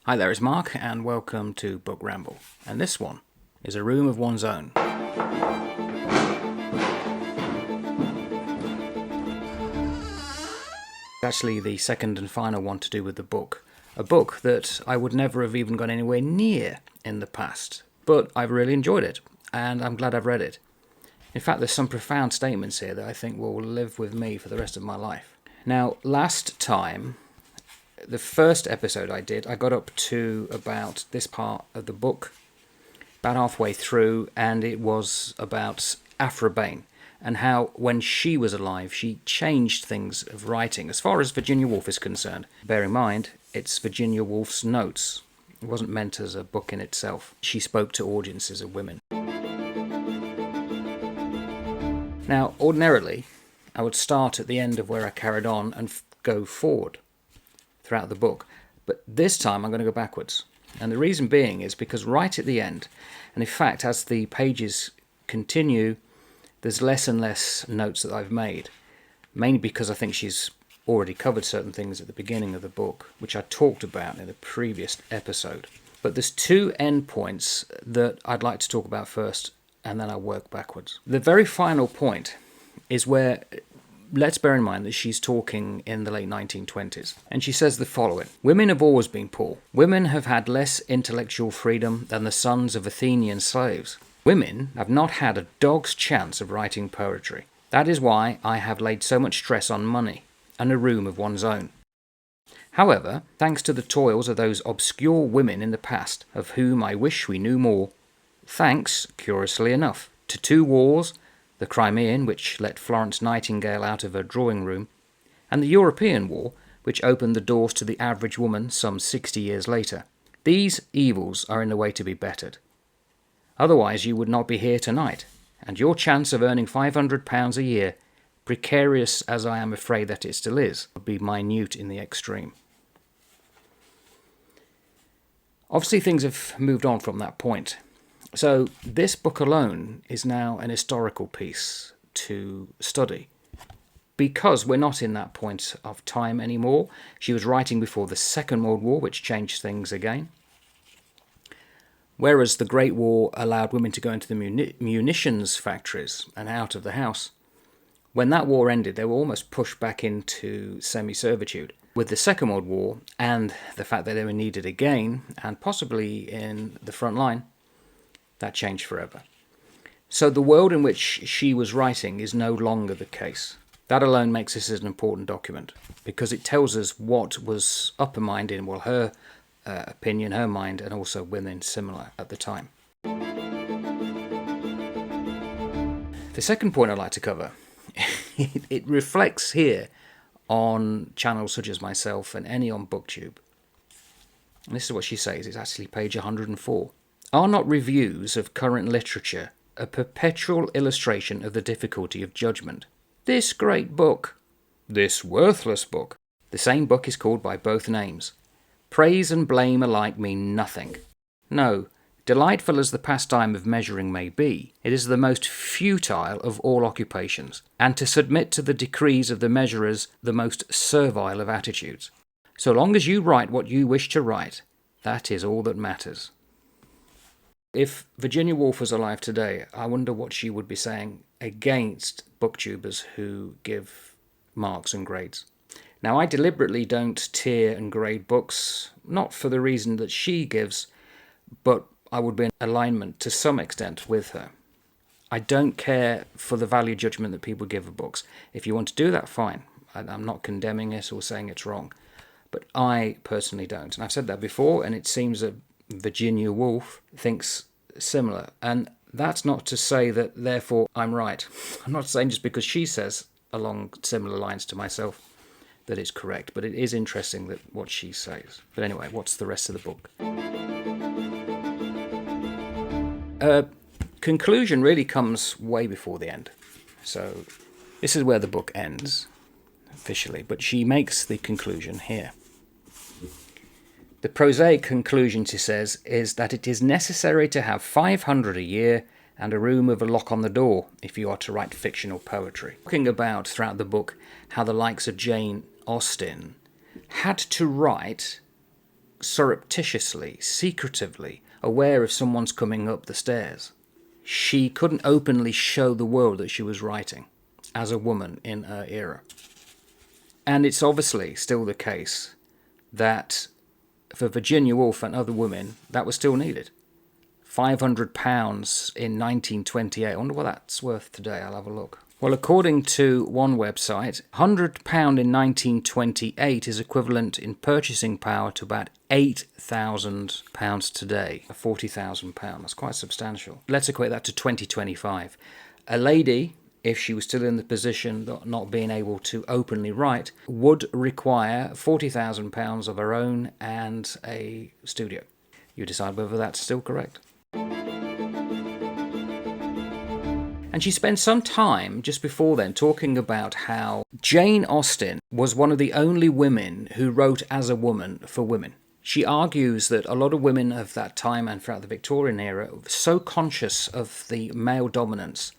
Hi there, it's Mark, and welcome to Book Ramble. And this one is A Room of One's Own. Actually, the second and final one to do with the book. A book that I would never have even gone anywhere near in the past, but I've really enjoyed it, and I'm glad I've read it. In fact, there's some profound statements here that I think will live with me for the rest of my life. Now, last time, the first episode I did, I got up to about this part of the book, about halfway through, and it was about Aphra Behn, and how when she was alive, she changed things of writing, as far as Virginia Woolf is concerned. Bear in mind, it's Virginia Woolf's notes. It wasn't meant as a book in itself. She spoke to audiences of women. Now, ordinarily, I would start at the end of where I carried on and go forward throughout the book. But this time I'm going to go backwards. And the reason being is because right at the end, and in fact as the pages continue, there's less and less notes that I've made. Mainly because I think she's already covered certain things at the beginning of the book, which I talked about in the previous episode. But there's two endpoints that I'd like to talk about first, and then I'll work backwards. The very final point is where, let's bear in mind that she's talking in the late 1920s. And she says the following: "Women have always been poor. Women have had less intellectual freedom than the sons of Athenian slaves. Women have not had a dog's chance of writing poetry. That is why I have laid so much stress on money and a room of one's own. However, thanks to the toils of those obscure women in the past, of whom I wish we knew more, thanks, curiously enough, to two wars, the Crimean, which let Florence Nightingale out of her drawing room, and the European War, which opened the doors to the average woman some 60 years later. These evils are in the way to be bettered. Otherwise you would not be here tonight, and your chance of earning £500 a year, precarious as I am afraid that it still is, would be minute in the extreme." Obviously things have moved on from that point. So this book alone is now an historical piece to study, because we're not in that point of time anymore. She was writing before the Second World War, which changed things again. Whereas the Great War allowed women to go into the munitions factories and out of the house. When that war ended, they were almost pushed back into semi-servitude. With the Second World War and the fact that they were needed again, and possibly in the front line, that changed forever. So the world in which she was writing is no longer the case. That alone makes this an important document, because it tells us what was upper mind in, well, her opinion, her mind, and also women similar at the time. The second point I'd like to cover, it reflects here on channels such as myself and any on BookTube. And this is what she says, it's actually page 104. "Are not reviews of current literature a perpetual illustration of the difficulty of judgment? This great book, this worthless book." The same book is called by both names. Praise and blame alike mean nothing. No, delightful as the pastime of measuring may be, it is the most futile of all occupations, and to submit to the decrees of the measurers the most servile of attitudes. So long as you write what you wish to write, that is all that matters. If Virginia Woolf was alive today, I wonder what she would be saying against booktubers who give marks and grades. Now, I deliberately don't tier and grade books, not for the reason that she gives, but I would be in alignment to some extent with her. I don't care for the value judgment that people give of books. If you want to do that, fine. I'm not condemning it or saying it's wrong. But I personally don't. And I've said that before, and it seems that Virginia Woolf thinks similar. And that's not to say that, therefore, I'm right. I'm not saying just because she says along similar lines to myself that it's correct. But it is interesting that what she says. But anyway, what's the rest of the book? Conclusion really comes way before the end. So this is where the book ends, officially. But she makes the conclusion here. The prosaic conclusion, she says, is that it is necessary to have 500 a year and a room with a lock on the door if you are to write fictional poetry. Talking about throughout the book how the likes of Jane Austen had to write surreptitiously, secretively aware if someone's coming up the stairs. She couldn't openly show the world that she was writing as a woman in her era. And it's obviously still the case that for Virginia Woolf and other women, that was still needed. £500 in 1928. I wonder what that's worth today. I'll have a look. Well, according to one website, £100 in 1928 is equivalent in purchasing power to about £8,000 today. £40,000. That's quite substantial. Let's equate that to 2025. A lady, if she was still in the position of not being able to openly write, would require £40,000 of her own and a studio. You decide whether that's still correct. And she spent some time just before then talking about how Jane Austen was one of the only women who wrote as a woman for women. She argues that a lot of women of that time and throughout the Victorian era were so conscious of the male dominance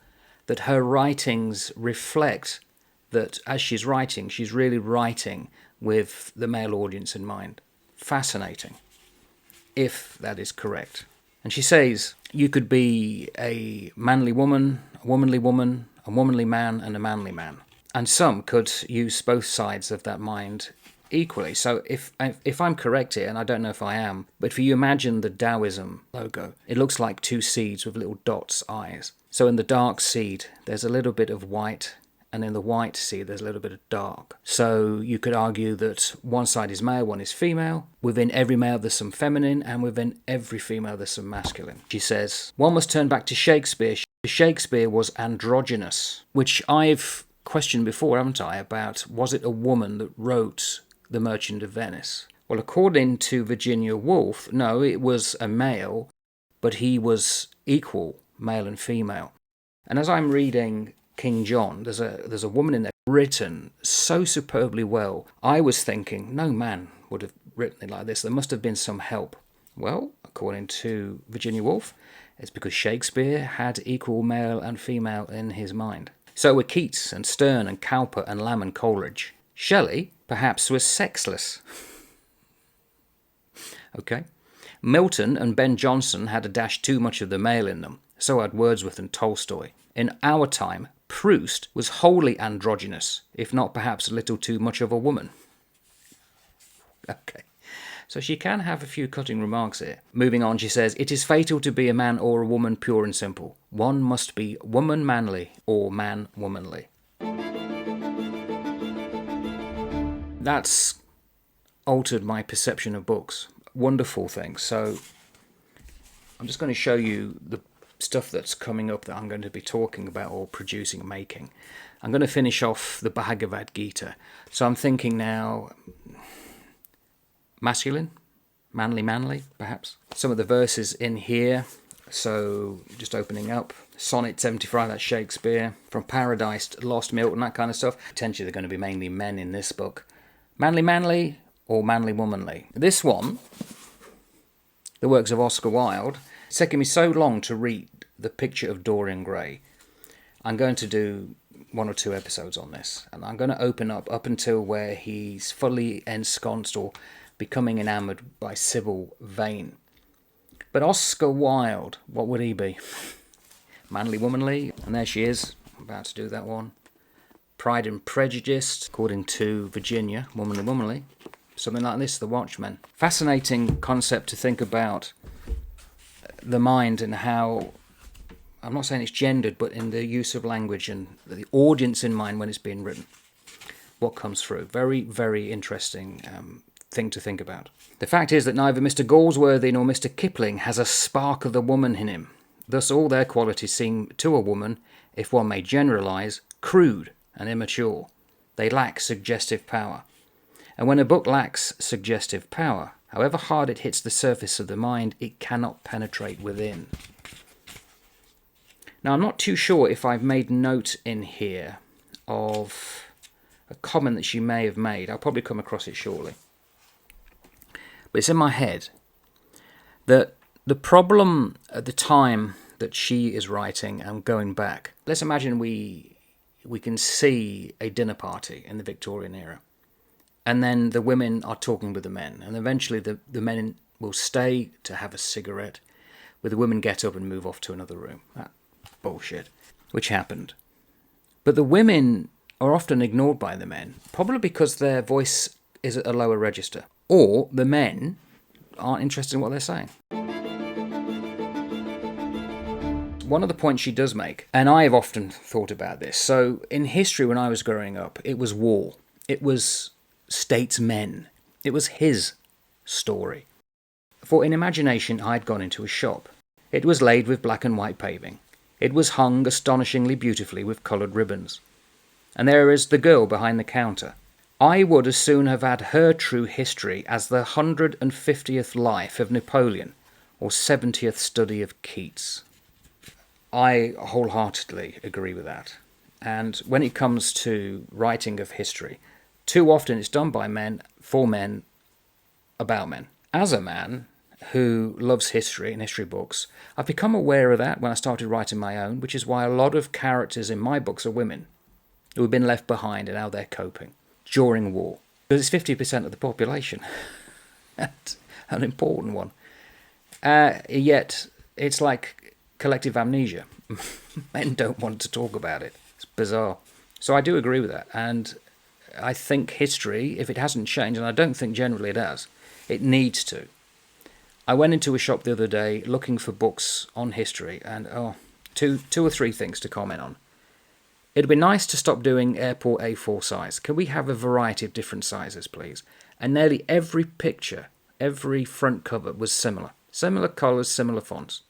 that her writings reflect that as she's writing, she's really writing with the male audience in mind. Fascinating, if that is correct. And she says, you could be a manly woman, a womanly man, and a manly man. And some could use both sides of that mind equally. So if I'm correct here, and I don't know if I am, but if you imagine the Taoism logo, it looks like two seeds with little dots, eyes. So in the dark seed, there's a little bit of white, and in the white seed, there's a little bit of dark. So you could argue that one side is male, one is female. Within every male, there's some feminine, and within every female, there's some masculine. She says, one must turn back to Shakespeare. Shakespeare was androgynous, which I've questioned before, haven't I, about was it a woman that wrote The Merchant of Venice? Well, according to Virginia Woolf, no, it was a male, but he was equal, male and female. And as I'm reading King John, there's a woman in there written so superbly well. I was thinking, no man would have written it like this. There must have been some help. Well, according to Virginia Woolf, it's because Shakespeare had equal male and female in his mind. So were Keats and Sterne and Cowper and Lamb and Coleridge. Shelley, perhaps, was sexless. Okay. Milton and Ben Jonson had a dash too much of the male in them. So had Wordsworth and Tolstoy. In our time, Proust was wholly androgynous, if not perhaps a little too much of a woman. Okay. So she can have a few cutting remarks here. Moving on, she says, it is fatal to be a man or a woman pure and simple. One must be woman manly or man womanly. That's altered my perception of books. Wonderful thing. So I'm just going to show you the stuff that's coming up that I'm going to be talking about or producing and making. I'm going to finish off the Bhagavad Gita. So I'm thinking now masculine, manly, perhaps. Some of the verses in here. So just opening up. Sonnet 75, that's Shakespeare. From Paradise Lost, Milton, that kind of stuff. Potentially they're going to be mainly men in this book. Manly or manly womanly. This one, the works of Oscar Wilde, it's taken me so long to read The Picture of Dorian Gray. I'm going to do 1 or 2 episodes on this, and I'm going to open up until where he's fully ensconced or becoming enamoured by Sybil Vane. But Oscar Wilde, what would he be? Manly womanly, and there she is, I'm about to do that one. Pride and Prejudice, according to Virginia, womanly. Something like this, The Watchmen. Fascinating concept to think about the mind and how, I'm not saying it's gendered, but in the use of language and the audience in mind when it's being written. What comes through. Very, very interesting thing to think about. The fact is that neither Mr. Galsworthy nor Mr. Kipling has a spark of the woman in him. Thus all their qualities seem to a woman, if one may generalise, crude and immature. They lack suggestive power. And when a book lacks suggestive power, however hard it hits the surface of the mind, it cannot penetrate within. Now, I'm not too sure if I've made note in here of a comment that she may have made. I'll probably come across it shortly. But it's in my head that the problem at the time that she is writing and going back, let's imagine we can see a dinner party in the Victorian era. and then the women are talking with the men, and eventually the men will stay to have a cigarette, where the women get up and move off to another room. That bullshit, which happened. But the women are often ignored by the men, probably because their voice is at a lower register, or the men aren't interested in what they're saying. One of the points she does make, and I have often thought about this, so in history when I was growing up, it was war. It was statesmen. It was his story. For in imagination I had gone into a shop. It was laid with black and white paving. It was hung astonishingly beautifully with coloured ribbons. And there is the girl behind the counter. I would as soon have had her true history as the 150th life of Napoleon or 70th study of Keats. I wholeheartedly agree with that. And when it comes to writing of history, too often it's done by men, for men, about men. As a man who loves history and history books, I've become aware of that when I started writing my own, which is why a lot of characters in my books are women who have been left behind and how they're coping during war. Because it's 50% of the population. That's an important one. Yet, it's like collective amnesia. Men don't want to talk about it. It's bizarre. So I do agree with that. And I think history, if it hasn't changed, and I don't think generally it has, it needs to. I went into a shop the other day looking for books on history, and two or three things to comment on. It'd be nice to stop doing airport A4 size. Can we have a variety of different sizes, please? And nearly every picture, every front cover was similar. Similar colours, similar fonts.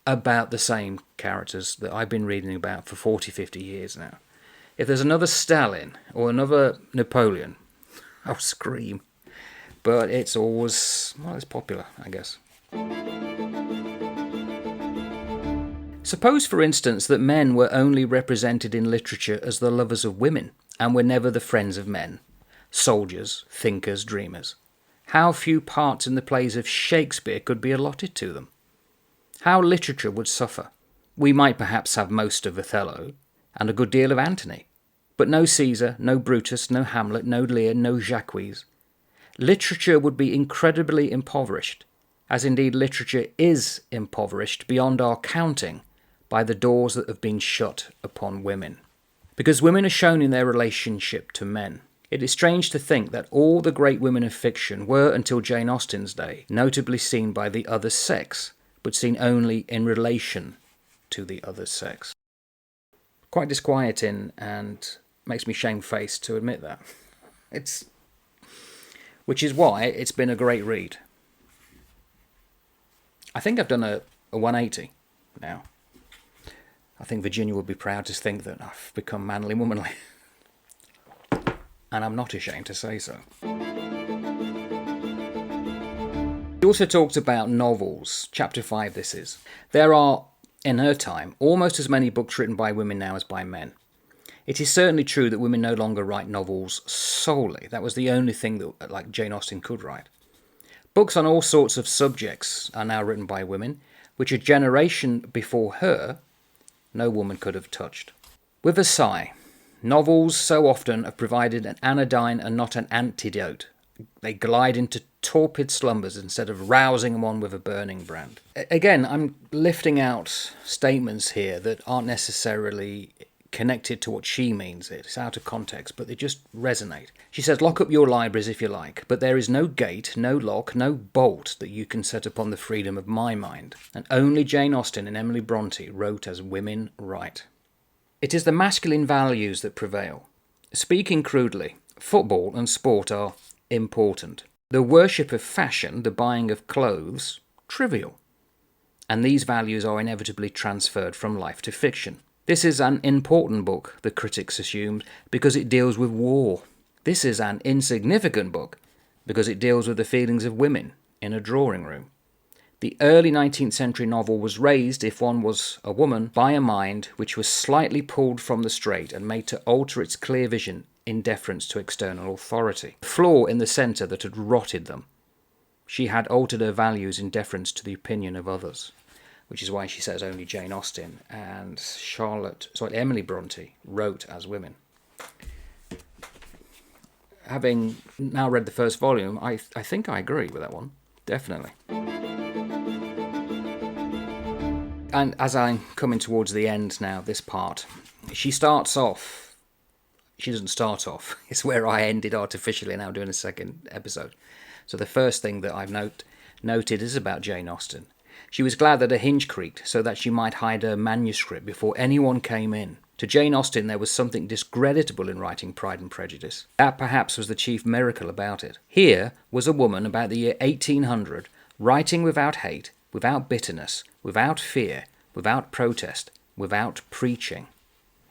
About the same characters that I've been reading about for 40, 50 years now. If there's another Stalin or another Napoleon, I'll scream. But it's always, well, it's popular, I guess. Suppose, for instance, that men were only represented in literature as the lovers of women, and were never the friends of men, soldiers, thinkers, dreamers. How few parts in the plays of Shakespeare could be allotted to them? How literature would suffer. We might perhaps have most of Othello, and a good deal of Antony, but no Caesar, no Brutus, no Hamlet, no Lear, no Jacques. Literature would be incredibly impoverished, as indeed literature is impoverished beyond our counting by the doors that have been shut upon women. Because women are shown in their relationship to men. It is strange to think that all the great women of fiction were, until Jane Austen's day, notably seen by the other sex, but seen only in relation to the other sex. Quite disquieting, and makes me shamefaced to admit that. Which is why it's been a great read. I think I've done a 180 now. I think Virginia would be proud to think that I've become manly womanly. And I'm not ashamed to say so. He also talked about novels. Chapter 5 this is. There are, in her time, almost as many books written by women now as by men. It is certainly true that women no longer write novels solely. That was the only thing that, like, Jane Austen could write. Books on all sorts of subjects are now written by women, which a generation before her, no woman could have touched. With a sigh, novels so often have provided an anodyne and not an antidote. They glide into torpid slumbers instead of rousing one with a burning brand. Again, I'm lifting out statements here that aren't necessarily connected to what she means. It's out of context, but they just resonate. She says, lock up your libraries if you like, but there is no gate, no lock, no bolt that you can set upon the freedom of my mind. And only Jane Austen and Emily Bronte wrote as women write. It is the masculine values that prevail. Speaking crudely, football and sport are important. The worship of fashion, the buying of clothes, trivial. And these values are inevitably transferred from life to fiction. This is an important book, the critics assumed, because it deals with war. This is an insignificant book, because it deals with the feelings of women in a drawing room. The early 19th century novel was raised, if one was a woman, by a mind which was slightly pulled from the straight and made to alter its clear vision in deference to external authority. The flaw in the centre that had rotted them. She had altered her values in deference to the opinion of others. Which is why she says only Jane Austen and Emily Bronte wrote as women. having now read the first volume, I think I agree with that one. Definitely. And as I'm coming towards the end now, this part, she doesn't start off. It's where I ended artificially now doing a second episode. So the first thing that I've noted is about Jane Austen. She was glad that a hinge creaked so that she might hide her manuscript before anyone came in. To Jane Austen there was something discreditable in writing Pride and Prejudice. That perhaps was the chief miracle about it. Here was a woman about the year 1800 writing without hate, without bitterness, without fear, without protest, without preaching.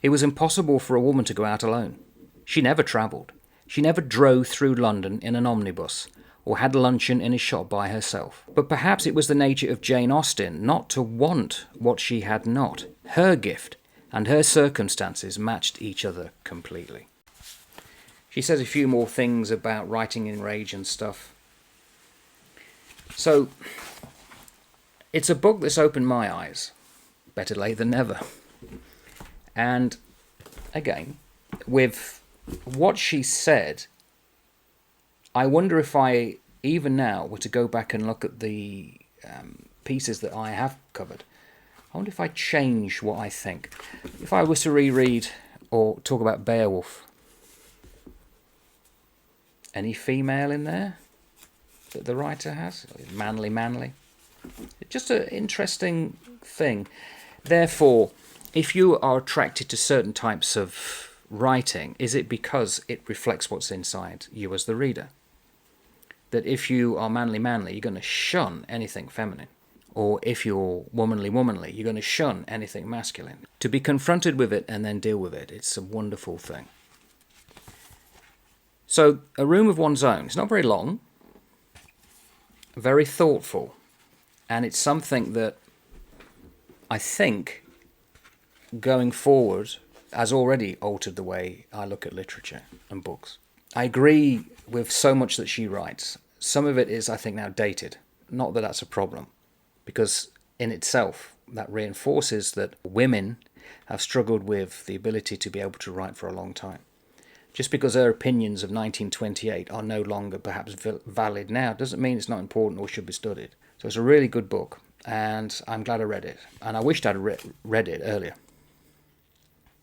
It was impossible for a woman to go out alone. She never travelled. She never drove through London in an omnibus, or had luncheon in a shop by herself. But perhaps it was the nature of Jane Austen not to want what she had not. Her gift and her circumstances matched each other completely. She says a few more things about writing in rage and stuff. So, it's a book that's opened my eyes. Better late than never. And, again, with what she said, I wonder if I, even now, were to go back and look at the pieces that I have covered, I wonder if I change what I think. If I was to reread or talk about Beowulf, any female in there that the writer has? Manly. It's just an interesting thing. Therefore, if you are attracted to certain types of writing, is it because it reflects what's inside you as the reader? That if you are manly, you're going to shun anything feminine. Or if you're womanly, you're going to shun anything masculine. To be confronted with it and then deal with it, it's a wonderful thing. So, A Room of One's Own. It's not very long, very thoughtful, and it's something that I think, going forward, has already altered the way I look at literature and books. I agree with so much that she writes. Some of it is, I think, now dated. Not that that's a problem, because in itself, that reinforces that women have struggled with the ability to be able to write for a long time. Just because her opinions of 1928 are no longer perhaps valid now doesn't mean it's not important or should be studied. So it's a really good book, and I'm glad I read it. And I wished I'd read it earlier.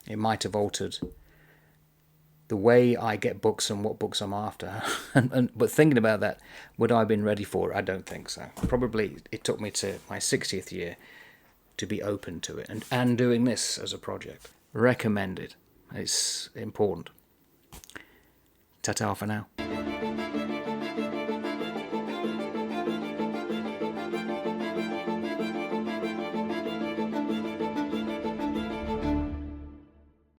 It might have altered the way I get books and what books I'm after. But thinking about that, would I have been ready for it? I don't think so. Probably it took me to my 60th year to be open to it. And doing this as a project. Recommended. It's important. Ta-ta for now.